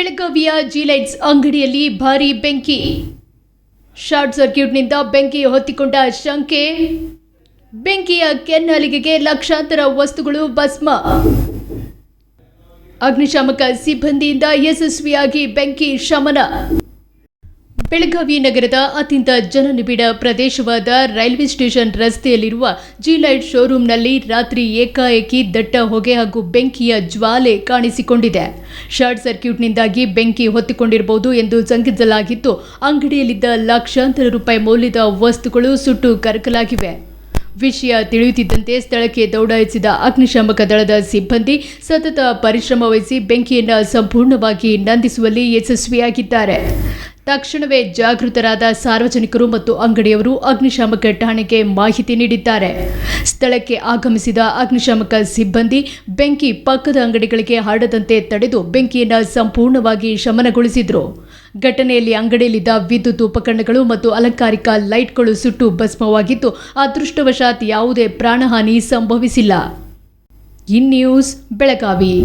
ಬೆಳಗಾವಿಯ ಜಿಲೈಟ್ಸ್ ಅಂಗಡಿಯಲ್ಲಿ ಭಾರೀ ಬೆಂಕಿ. ಶಾರ್ಟ್ ಸರ್ಕ್ಯೂಟ್ನಿಂದ ಬೆಂಕಿ ಹೊತ್ತಿಕೊಂಡ ಶಂಕೆ. ಬೆಂಕಿಯ ಕೆನ್ನಾಲಿಗೆಗೆ ಲಕ್ಷಾಂತರ ವಸ್ತುಗಳು ಭಸ್ಮ. ಅಗ್ನಿಶಾಮಕ ಸಿಬ್ಬಂದಿಯಿಂದ ಯಶಸ್ವಿಯಾಗಿ ಬೆಂಕಿ ಶಮನ. ಬೆಳಗಾವಿ ನಗರದ ಅತ್ಯಂತ ಜನನಿಬಿಡ ಪ್ರದೇಶವಾದ ರೈಲ್ವೆ ಸ್ಟೇಷನ್ ರಸ್ತೆಯಲ್ಲಿರುವ ಜಿಲೈಟ್ ಶೋರೂಮ್ನಲ್ಲಿ ರಾತ್ರಿ ಏಕಾಏಕಿ ದಟ್ಟ ಹೊಗೆ ಹಾಗೂ ಬೆಂಕಿಯ ಜ್ವಾಲೆ ಕಾಣಿಸಿಕೊಂಡಿದೆ. ಶಾರ್ಟ್ ಸರ್ಕ್ಯೂಟ್ನಿಂದಾಗಿ ಬೆಂಕಿ ಹೊತ್ತಿಕೊಂಡಿರಬಹುದು ಎಂದು ಶಂಕಿಸಲಾಗಿದ್ದು, ಅಂಗಡಿಯಲ್ಲಿದ್ದ ಲಕ್ಷಾಂತರ ರೂಪಾಯಿ ಮೌಲ್ಯದ ವಸ್ತುಗಳು ಸುಟ್ಟು ಕರಕಲಾಗಿವೆ. ವಿಷಯ ತಿಳಿಯುತ್ತಿದ್ದಂತೆ ಸ್ಥಳಕ್ಕೆ ದೌಡಾಯಿಸಿದ ಅಗ್ನಿಶಾಮಕ ದಳದ ಸಿಬ್ಬಂದಿ ಸತತ ಪರಿಶ್ರಮ ವಹಿಸಿ ಬೆಂಕಿಯನ್ನು ಸಂಪೂರ್ಣವಾಗಿ ನಂದಿಸುವಲ್ಲಿ ಯಶಸ್ವಿಯಾಗಿದ್ದಾರೆ. ತಕ್ಷಣವೇ ಜಾಗೃತರಾದ ಸಾರ್ವಜನಿಕರು ಮತ್ತು ಅಂಗಡಿಯವರು ಅಗ್ನಿಶಾಮಕ ಠಾಣೆಗೆ ಮಾಹಿತಿ ನೀಡಿದ್ದಾರೆ. ಸ್ಥಳಕ್ಕೆ ಆಗಮಿಸಿದ ಅಗ್ನಿಶಾಮಕ ಸಿಬ್ಬಂದಿ ಬೆಂಕಿ ಪಕ್ಕದ ಅಂಗಡಿಗಳಿಗೆ ಹರಡದಂತೆ ತಡೆದು ಬೆಂಕಿಯನ್ನು ಸಂಪೂರ್ಣವಾಗಿ ಶಮನಗೊಳಿಸಿದರು. ಘಟನೆಯಲ್ಲಿ ಅಂಗಡಿಯಲ್ಲಿದ್ದ ವಿದ್ಯುತ್ ಉಪಕರಣಗಳು ಮತ್ತು ಅಲಂಕಾರಿಕ ಲೈಟ್ಗಳು ಸುಟ್ಟು ಭಸ್ಮವಾಗಿದ್ದು, ಅದೃಷ್ಟವಶಾತ್ ಯಾವುದೇ ಪ್ರಾಣಹಾನಿ ಸಂಭವಿಸಿಲ್ಲ. In news Belagavi.